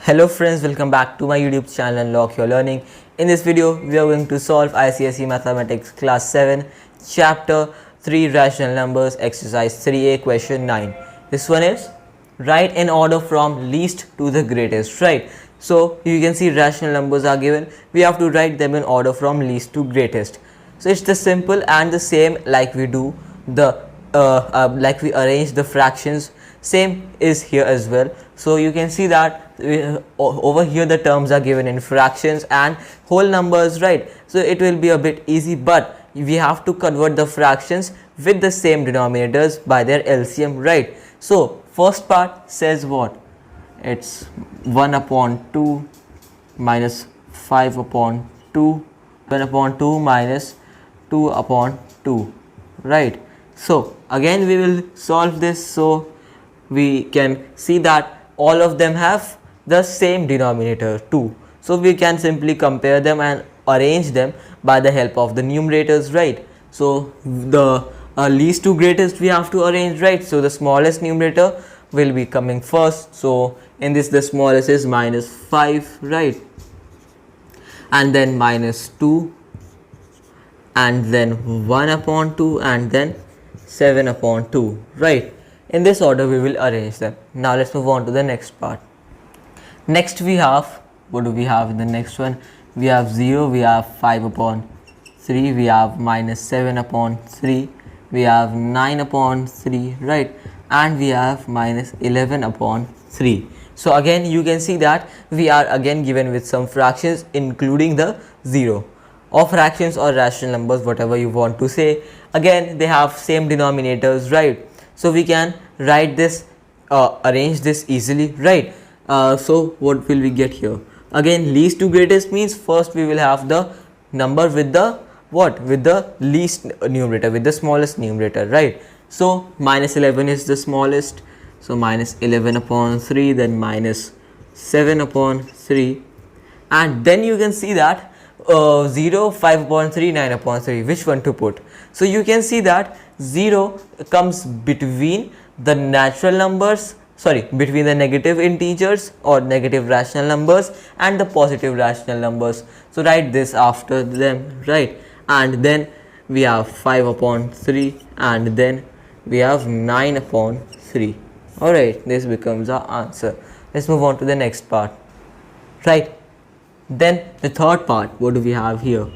Hello friends, welcome back to my YouTube channel Unlock Your Learning. In this video, we are going to solve ICSE Mathematics Class 7, Chapter 3 Rational Numbers, Exercise 3A, Question 9. This one is write in order from least to the greatest, right? So you can see rational numbers are given. We have to write them in order from least to greatest. So it's the simple and the same like we do the like we arrange the fractions. Same is here as well. So you can see that over here the terms are given in fractions and whole numbers, right? So it will be a bit easy, but we have to convert the fractions with the same denominators by their LCM, right? So first part says what? It's 1 upon 2 minus 5 upon 2, 1 upon 2 minus 2 upon 2, right? So again we will solve this, so we can see that all of them have the same denominator 2. So we can simply compare them and arrange them by the help of the numerators, right? So the least to greatest we have to arrange, right? So the smallest numerator will be coming first. So in this the smallest is minus 5, right? And then minus 2, and then 1 upon 2, and then 7 upon 2, right? In this order we will arrange them. Now let's move on to the next part. Next we have, what do we have in the next one? We have 0, we have 5 upon 3, we have minus 7 upon 3, we have 9 upon 3, right? And we have minus 11 upon 3. So again you can see that we are again given with some fractions including the 0, or fractions or rational numbers, whatever you want to say. Again they have same denominators, right? So we can write this, arrange this easily, right? So what will we get here? Again least to greatest means first we will have the number with the what? With the least numerator, with the smallest numerator, right? So minus 11 is the smallest, so minus 11 upon 3, then minus 7 upon 3, and then you can see that 0, 5 upon 3, 9 upon 3, which one to put? So you can see that 0 comes between the natural numbers, between the negative integers or negative rational numbers and the positive rational numbers. So write this after them, right? And then we have 5 upon 3, and then we have 9 upon 3. Alright, this becomes our answer. Let's move on to the next part, right? Then the third part, what do we have here?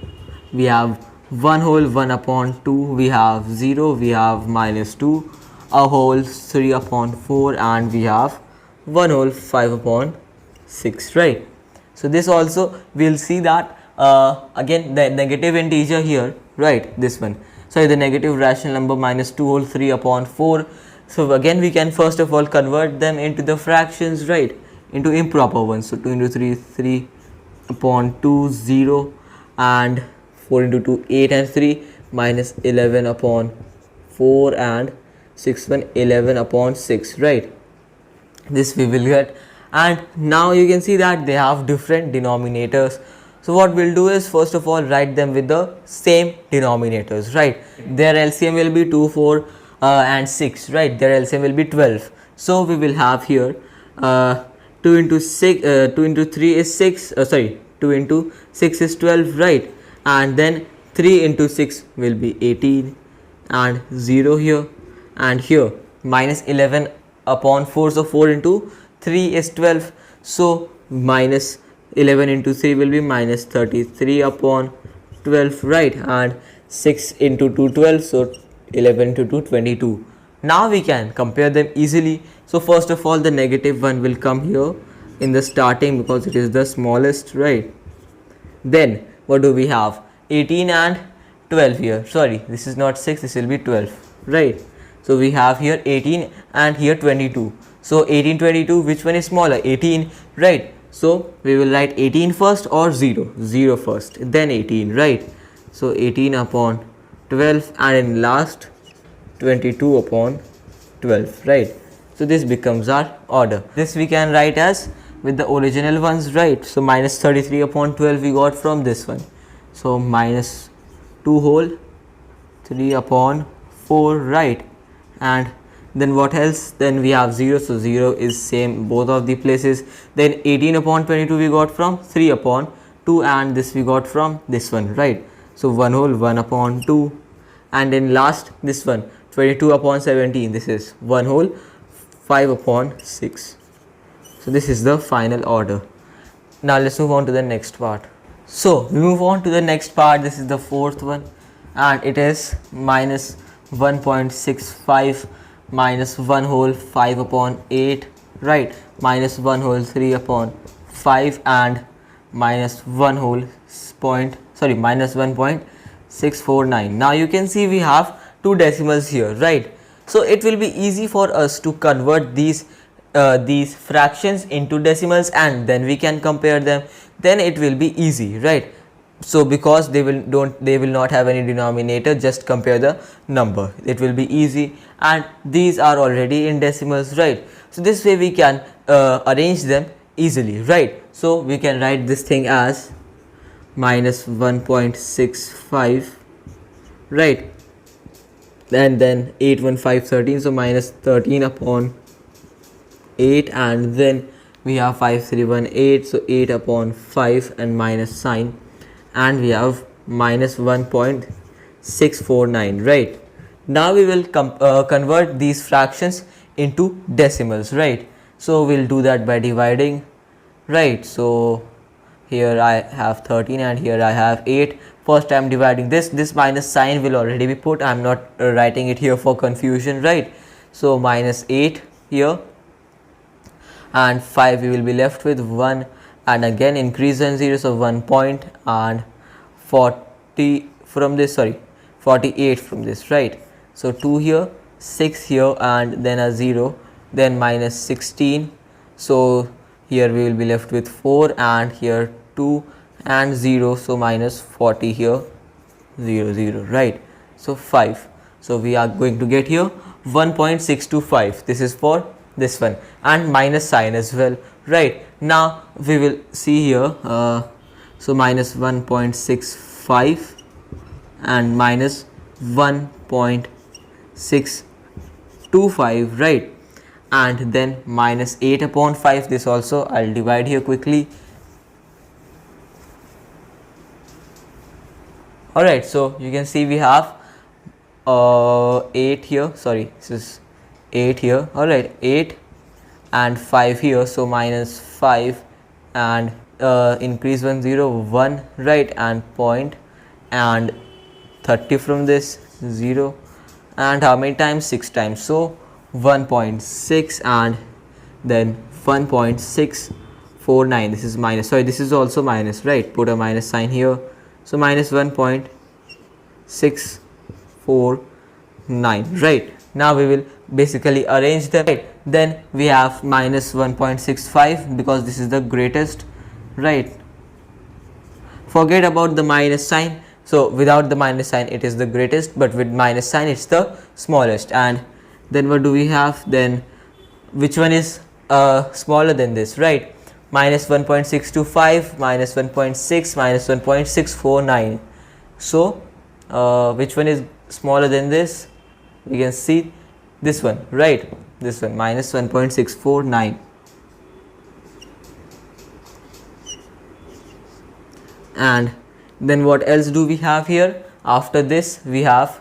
We have 1 whole 1 upon 2, we have 0, we have minus 2, a whole 3 upon 4, and we have 1 whole 5 upon 6, right? So this also we'll see that again the negative integer here, right? This one, so the negative rational number minus 2 whole 3 upon 4. So again we can first of all convert them into the fractions, right? Into improper ones. So 2 into 3, 3 upon 2, 0, and 4 into 2, 8, and 3, minus 11 upon 4, and 6, 1, 11 upon 6, right? This we will get. And now you can see that they have different denominators. So what we'll do is first of all write them with the same denominators, right? Their LCM will be 2, 4 and 6, right? Their LCM will be 12. So we will have here 2 into 6, 2 into 3 is 6, 2 into 6 is 12, right? And then 3 into 6 will be 18, and 0 here, and here minus 11 upon 4, so 4 into 3 is 12, so minus 11 into 3 will be minus 33 upon 12, right? And 6 into 2, 12, so 11 into 2, 22. Now we can compare them easily. So first of all the negative one will come here in the starting because it is the smallest, right? Then what do we have? 18 and 12 here. Sorry, this is not 6, this will be 12, right? So we have here 18 and here 22. So 18, 22, which one is smaller? 18, right? So we will write 18 first or 0, 0 first, then 18, right? So 18 upon 12, and in last 22 upon 12, right? So this becomes our order. This we can write as with the original ones, right? So minus 33 upon 12 we got from this one. So minus 2 whole 3 upon 4, right? And Then what else? Then we have 0, so 0 is same both of the places. Then 18 upon 22 we got from 3 upon 2, and this we got from this one, right? So 1 whole 1 upon 2, and then last this one 22 upon 17, this is 1 whole 5 upon 6. So this is the final order. Now let's move on to the next part. So we move on to the next part. This is the fourth one, and it is minus 1.65 minus 1 whole 5 upon 8, right? Minus 1 whole 3 upon 5 and minus 1 whole minus 1.649. Now you can see we have two decimals here, right? So it will be easy for us to convert these fractions into decimals, and then we can compare them. Then it will be easy, right? So because they will not have any denominator, just compare the number, it will be easy, and these are already in decimals, right? So this way we can arrange them easily, right? So we can write this thing as minus 1.65, right? And then 8 1 5 13, so minus 13 upon 8, and then we have 5 3 1 8, so 8 upon 5 and minus sign, and we have minus 1.649, right? Now we will convert these fractions into decimals, right? So we'll do that by dividing, right? So here I have 13 and here I have 8. First I am dividing this minus sign will already be put, I am not writing it here for confusion, right? So minus 8 here, and 5 we will be left with 1, and again increase and 0, so 1 point, and 48 from this, right? So 2 here, 6 here, and then a 0, then minus 16, so here we will be left with 4, and here 2 and 0, so minus 40 here, 0 0, right? So 5, so we are going to get here 1.625. this is for this one, and minus sign as well, right? Now we will see here, so minus 1.65 and minus 1.625, right? And then minus 8 upon 5, this also I'll divide here quickly. Alright, so you can see we have 8 here, this is 8 here, alright, 8 and 5 here, so minus 5 and increase 1 0 1, right, and point, and 30 from this 0, and how many times? 6 times, so 1.6, and then 1.649, this is minus, this is also minus, right? Put a minus sign here, so minus 1.649, right? Now we will basically arrange them, right? Then we have minus 1.65 because this is the greatest, right? Forget about the minus sign, so without the minus sign it is the greatest, but with minus sign it's the smallest. And then what do we have? Then which one is smaller than this, right? Minus 1.625 minus 1.6 minus 1.649, so which one is smaller than this? We can see this one, right? This one, minus 1.649. And then what else do we have here? After this we have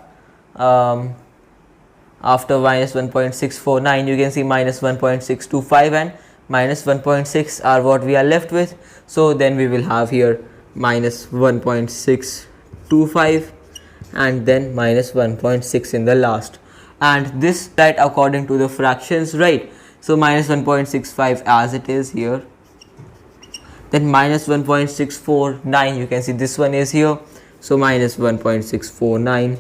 after minus 1.649, you can see minus 1.625 and minus 1.6 are what we are left with. So then we will have here minus 1.625 and then minus 1.6 in the last, and this right according to the fractions, right? So minus 1.65 as it is here, then minus 1.649, you can see this one is here, so minus 1.649,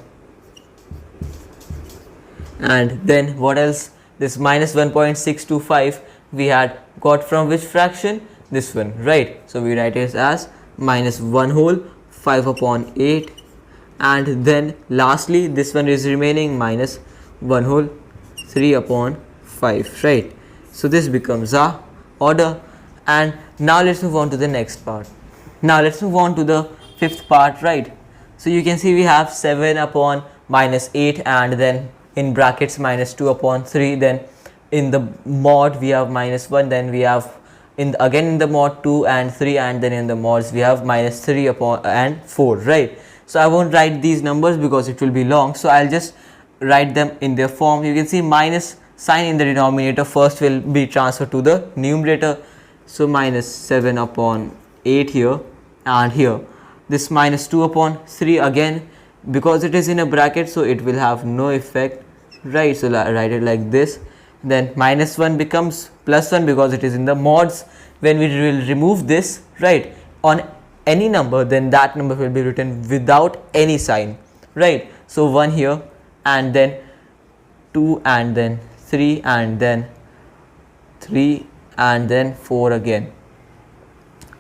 and then what else? This minus 1.625 we had got from which fraction? This one, right? So we write it as minus 1 whole 5 upon 8, and then lastly this one is remaining minus 1 whole 3 upon 5, right? So this becomes our order. And now let's move on to the next part. Now let's move on to the fifth part, right? So you can see we have 7 upon minus 8 and then in brackets minus 2 upon 3, then in the mod we have minus 1, then we have again in the mod 2 and 3, and then in the mods we have minus 3 upon and 4, right? So I won't write these numbers because it will be long, so I'll just write them in their form. You can see minus sign in the denominator first will be transferred to the numerator, so minus 7 upon 8 here, and here this minus 2 upon 3 again, because it is in a bracket so it will have no effect, right? So write it like this. Then minus 1 becomes plus 1 because it is in the mods. When we will remove this, right, on any number, then that number will be written without any sign, right? So 1 here, and then 2, and then 3, and then 3, and then 4 again.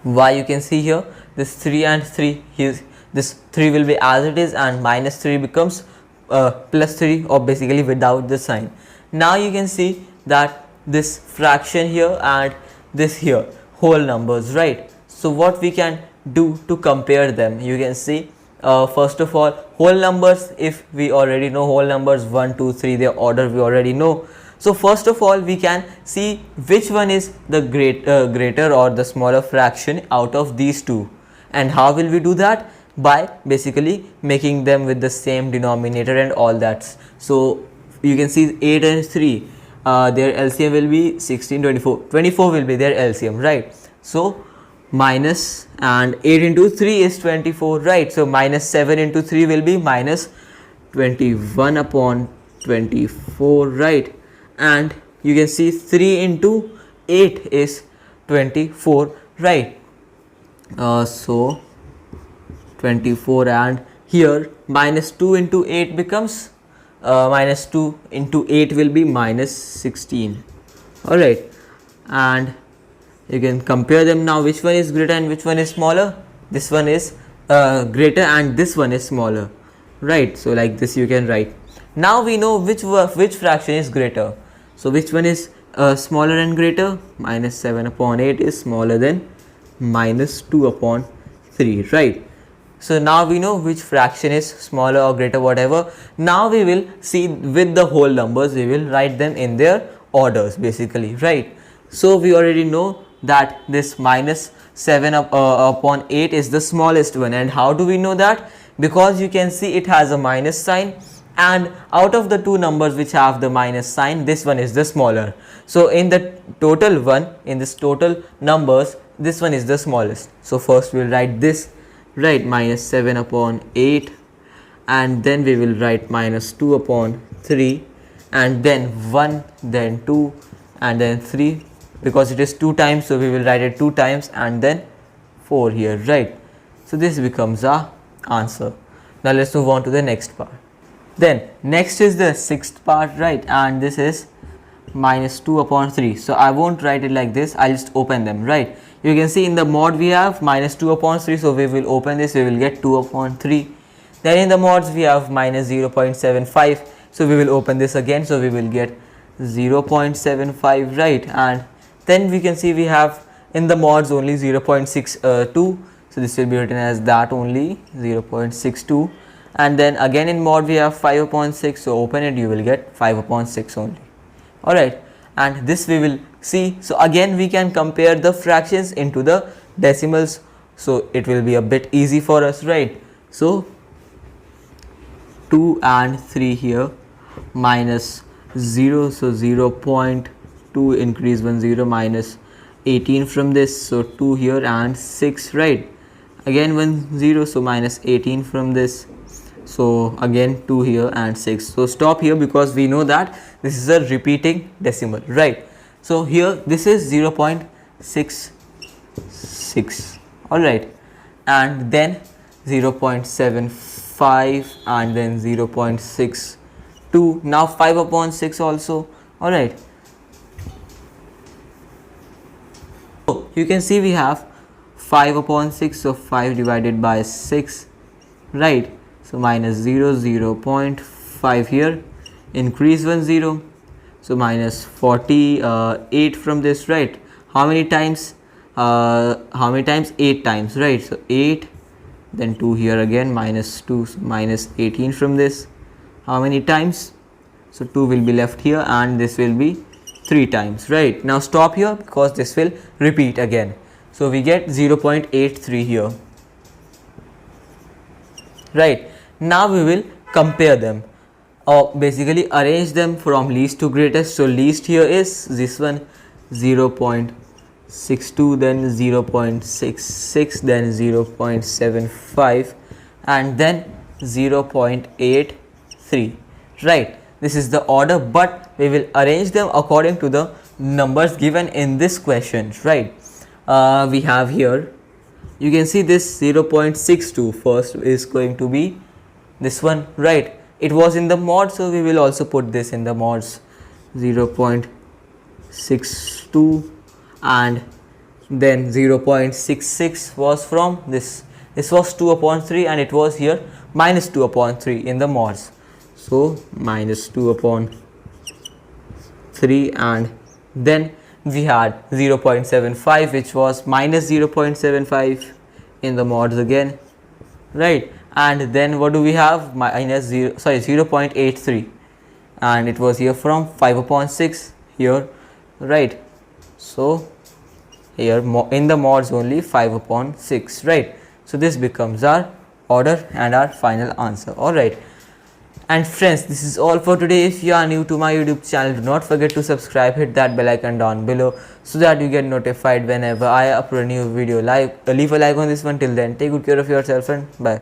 Why? You can see here this 3 and 3, here this 3 will be as it is, and minus 3 becomes plus 3, or basically without the sign. Now you can see that this fraction here and this here, whole numbers, right? So what we can do to compare them, you can see first of all, whole numbers, if we already know whole numbers 1, 2, 3, their order we already know. So first of all, we can see which one is the greater or the smaller fraction out of these two. And how will we do that? By basically making them with the same denominator and all that. So you can see 8 and 3, their LCM will be 16, 24. 24 will be their LCM, right? So minus, and 8 into 3 is 24, right? So minus 7 into 3 will be minus 21 upon 24, right? And you can see 3 into 8 is 24, right? So 24, and here minus 2 into 8 becomes minus 2 into 8 will be minus 16, alright. And you can compare them now, which one is greater and which one is smaller. This one is greater and this one is smaller, right? So like this you can write. Now we know which fraction is greater. So which one is smaller and greater? Minus 7 upon 8 is smaller than minus 2 upon 3, right? So now we know which fraction is smaller or greater, whatever. Now we will see with the whole numbers, we will write them in their orders basically, right? So we already know that this minus 7 upon 8 is the smallest one. And how do we know that? Because you can see it has a minus sign, and out of the two numbers which have the minus sign, this one is the smaller. So in the total one, in this total numbers, this one is the smallest. So first we will write this, right, minus 7 upon 8, and then we will write minus 2 upon 3, and then 1, then 2, and then 3, because it is 2 times, so we will write it 2 times, and then 4 here, right? So this becomes our answer. Now let's move on to the next part. Then next is the sixth part, right, and this is minus 2 upon 3. So I won't write it like this, I'll just open them, right? You can see in the mod we have minus 2 upon 3, so we will open this, we will get 2 upon 3. Then in the mods we have minus 0.75, so we will open this again, so we will get 0.75, right? And then we can see we have in the mods only 0.62, so this will be written as that only, 0.62. And then again in mod we have 5 upon 6, so open it, you will get 5 upon 6 only, alright. And this we will see. So again we can compare the fractions into the decimals, so it will be a bit easy for us, right? So 2 and 3 here, minus 0, so 0.2 increase 1 0, minus 18 from this, so 2 here, and 6, right? Again 1 0, so minus 18 from this, so again 2 here and 6. So stop here because we know that this is a repeating decimal, right? So here this is 0.66, alright, and then 0.75, and then 0.62, now 5 upon 6 also, alright. So you can see we have 5 upon 6, so 5 divided by 6, right? So minus 0, 0.5 here, increase 1 0, so minus 48 from this, right? How many times? 8 times, right? So 8, then 2 here again, minus 2, so minus 18 from this. How many times? So 2 will be left here and this will be 3 times, right? Now stop here because this will repeat again. So we get 0.83 here, right? Now we will compare them, or basically arrange them from least to greatest. So least here is this one, 0.62, then 0.66, then 0.75, and then 0.83, right? This is the order, but we will arrange them according to the numbers given in this question, right? We have here, you can see this 0.62 first is going to be this one, right? It was in the mod, so we will also put this in the mods, 0.62, and then 0.66 was from this was 2 upon 3 and it was here minus 2 upon 3 in the mods. So minus 2 upon 3, and then we had 0.75 which was minus 0.75 in the mods again, right? And then what do we have? Minus 0.83, and it was here from 5 upon 6 here, right? So here in the mods only 5 upon 6, right? So this becomes our order and our final answer. All right. And friends, this is all for today. If you are new to my YouTube channel, do not forget to subscribe, hit that bell icon down below so that you get notified whenever I upload a new video. Leave a like on this one. Till then, take good care of yourself and bye.